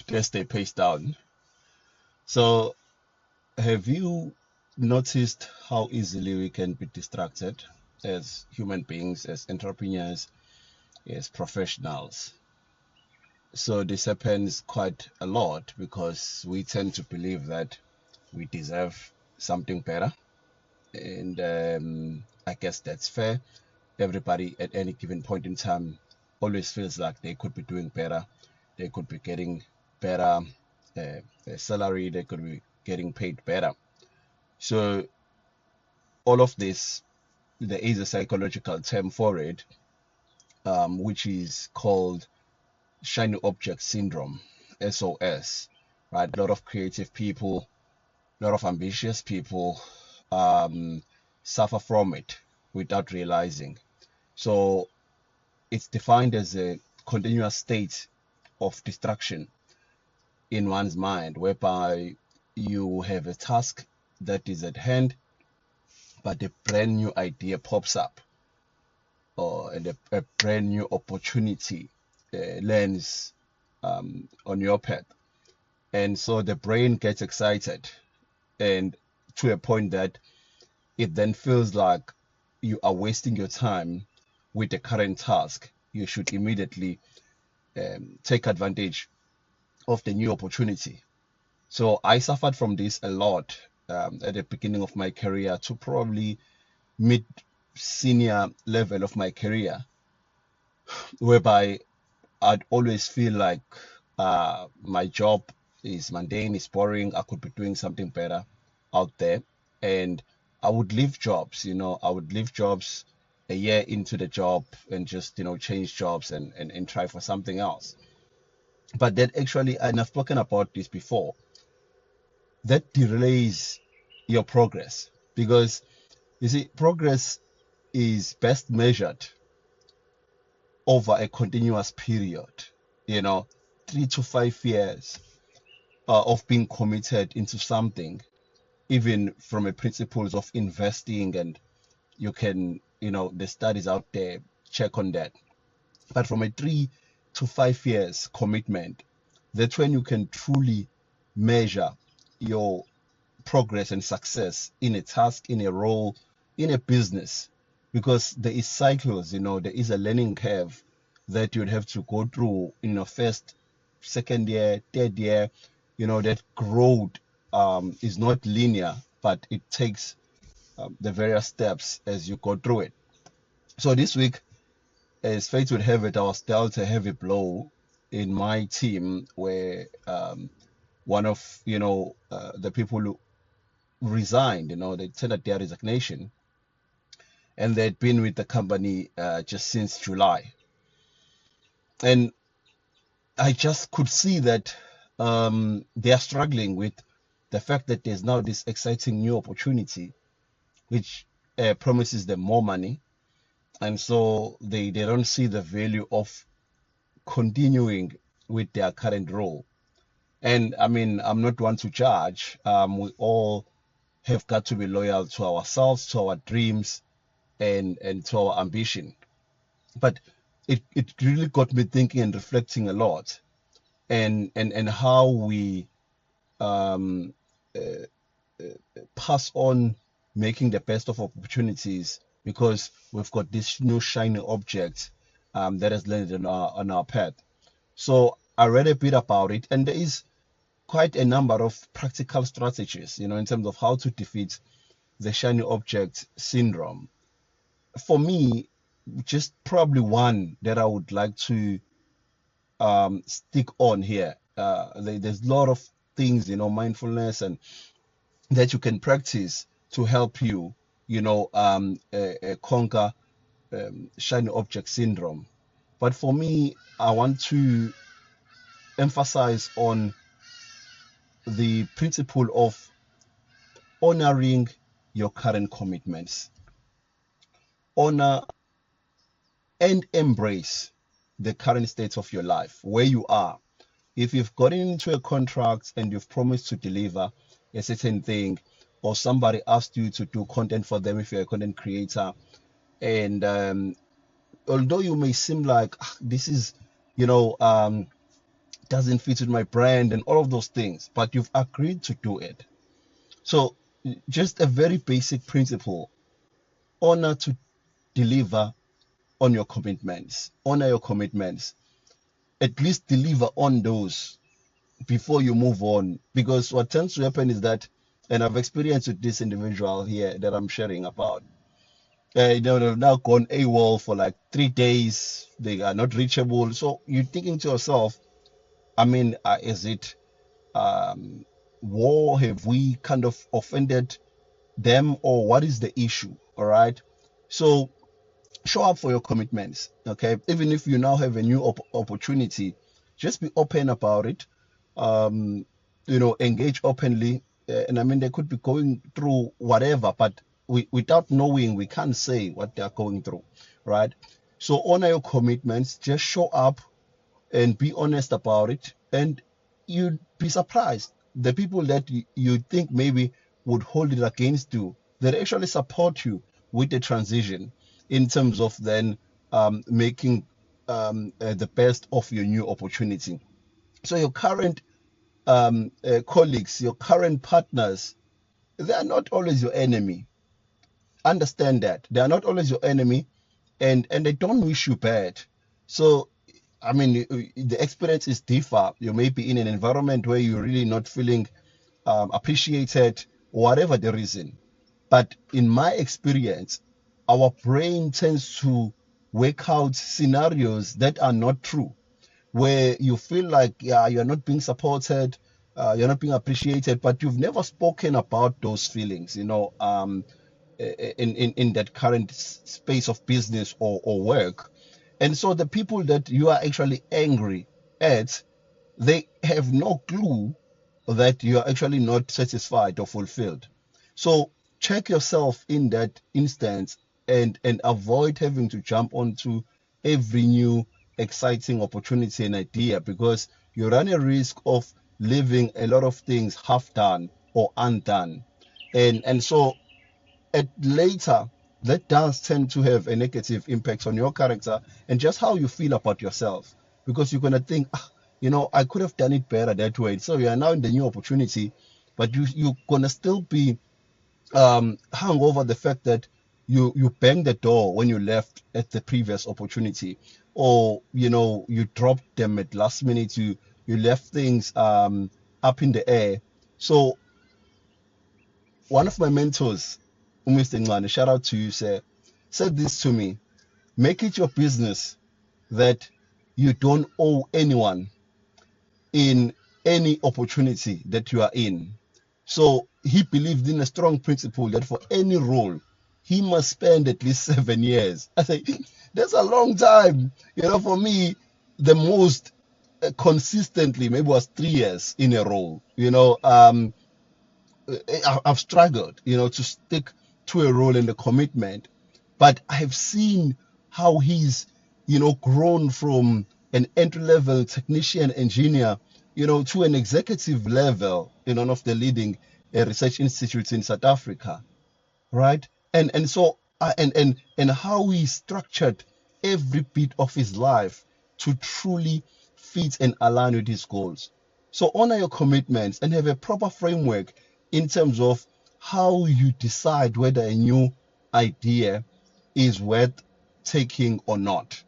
test their pace down. So, have you noticed how easily we can be distracted as human beings, as entrepreneurs, as professionals? So, this happens quite a lot because we tend to believe that we deserve something better. And I guess that's fair. Everybody at any given point in time always feels like they could be doing better. They could be getting better salary. They could be getting paid better. So all of this, there is a psychological term for it, which is called shiny object syndrome, SOS. Right? A lot of creative people, a lot of ambitious people um, suffer from it without realizing. So it's defined as a continuous state of distraction in one's mind, whereby you have a task that is at hand, but a brand new idea pops up, and a brand new opportunity lands on your path. And so the brain gets excited, and to a point that it then feels like you are wasting your time with the current task. You should immediately take advantage of the new opportunity. So I suffered from this a lot at the beginning of my career to probably mid senior level of my career, whereby I'd always feel like my job is mundane, is boring. I could be doing something better out there. And I would leave jobs, I would leave jobs a year into the job and just, change jobs and try for something else. But that actually, and I've spoken about this before, that delays your progress because you see, progress is best measured over a continuous period, you know, 3 to 5 years of being committed into something, even from a principles of investing, and you can, the studies out there check on that. But from a 3 to 5 years commitment, that's when you can truly measure your progress and success in a task, in a role, in a business, because there is cycles, there is a learning curve that you'd have to go through in your first, second year, third year. That growth is not linear, but it takes the various steps as you go through it. So this week, as fate would have it, I was dealt a heavy blow in my team where one of the people who resigned. They tendered their resignation, and they'd been with the company just since July. And I just could see that they are struggling with the fact that there's now this exciting new opportunity, which promises them more money. And so they don't see the value of continuing with their current role. And I mean, I'm not one to judge. We all have got to be loyal to ourselves, to our dreams, and to our ambition. But it really got me thinking and reflecting a lot, and how we um, uh, pass on making the best of opportunities because we've got this new shiny object that has landed on our path. So I read a bit about it, and there is quite a number of practical strategies, in terms of how to defeat the shiny object syndrome. For me, just probably one that I would like to stick on here. There's a lot of things, mindfulness and that you can practice to help you, conquer shiny object syndrome. But for me, I want to emphasize on the principle of honoring your current commitments. Honor and embrace the current state of your life, where you are. If you've gotten into a contract and you've promised to deliver a certain thing, or somebody asked you to do content for them if you're a content creator, and although you may seem like this is, you know, doesn't fit with my brand and all of those things, but you've agreed to do it. So just a very basic principle: honor to deliver on your commitments. Honor your commitments. At least deliver on those before you move on. Because what tends to happen is that, and I've experienced with this individual here that I'm sharing about, they've now gone AWOL for like 3 days. They are not reachable. So you're thinking to yourself, I mean, is it um, war? Have we kind of offended them, or what is the issue? All right. So show up for your commitments. Okay. Even if you now have a new opportunity, just be open about it. Um, engage openly. And I mean, they could be going through whatever, but without knowing, we can't say what they're going through, right? So honor your commitments. Just show up and be honest about it, and you'd be surprised. The people that you think maybe would hold it against you, they actually support you with the transition in terms of then making the best of your new opportunity. So your current colleagues, your current partners, they are not always your enemy. Understand that they are not always your enemy, and they don't wish you bad. So I mean, the experience is differ. You may be in an environment where you're really not feeling appreciated, whatever the reason. But in my experience, our brain tends to work out scenarios that are not true, where you feel like, yeah, you're not being supported, you're not being appreciated, but you've never spoken about those feelings, in that current space of business or work. And so the people that you are actually angry at, they have no clue that you are actually not satisfied or fulfilled. So check yourself in that instance, and avoid having to jump onto every new exciting opportunity and idea, because you run a risk of leaving a lot of things half done or undone. And so at later, that does tend to have a negative impact on your character and just how you feel about yourself, because you're going to think, I could have done it better that way. So you are now in the new opportunity, but you're going to still be hung over the fact that you banged the door when you left at the previous opportunity, or you dropped them at last minute. You left things up in the air. So one of my mentors, Mr. Ngane, shout out to you, sir, said this to me: make it your business that you don't owe anyone in any opportunity that you are in. So he believed in a strong principle that for any role, he must spend at least 7 years. I say, that's a long time. For me, the most consistently maybe was 3 years in a role. I've struggled, to stick to a role and a commitment, but I've seen how he's, grown from an entry-level technician engineer, to an executive level in one of the leading research institutes in South Africa, right? And so and how he structured every bit of his life to truly fit and align with his goals. So honor your commitments and have a proper framework in terms of how you decide whether a new idea is worth taking or not.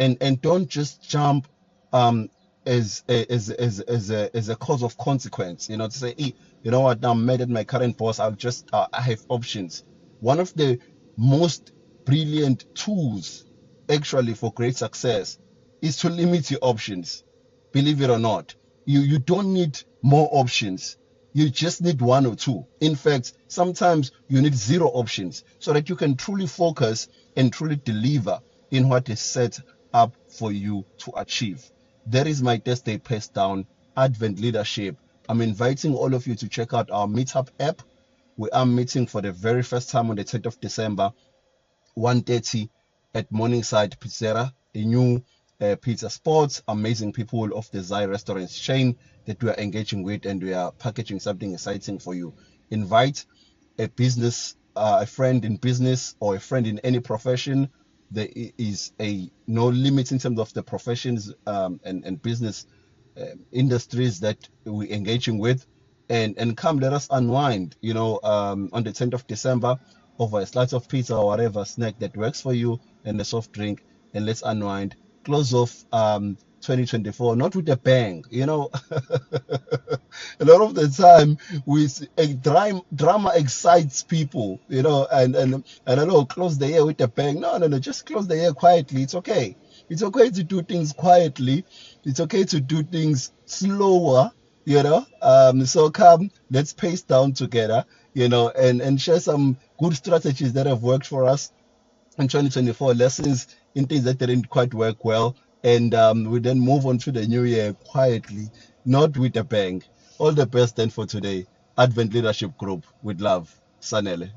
And don't just jump as a cause of consequence, to say, hey, you know what, now I'm mad at my current boss, I'll just I have options. One of the most brilliant tools actually for great success is to limit your options. Believe it or not, you don't need more options. You just need one or two. In fact, sometimes you need zero options so that you can truly focus and truly deliver in what is set up for you to achieve. That is my Thursday press down, Advent Leadership. I'm inviting all of you to check out our Meetup app. We are meeting for the very first time on the 10th of December, 1:30 at Morningside Pizzeria, a new pizza spot. Amazing people of the Zai Restaurants chain that we are engaging with, and we are packaging something exciting for you. Invite a friend in business or a friend in any profession. There is a no limit in terms of the professions and business industries that we're engaging with, and come, let us unwind. On the 10th of December, over a slice of pizza or whatever snack that works for you, and a soft drink, and let's unwind. Close off 2024, not with a bang. A lot of the time, drama excites people. And I don't know, close the year with a bang. No, no, no, just close the year quietly. It's okay. It's okay to do things quietly. It's okay to do things slower. So come, let's pace down together. And share some good strategies that have worked for us in 2024, lessons in things that didn't quite work well, and we then move on to the new year quietly, not with a bang. All the best then for today. Advent Leadership Group, with love, Sanele.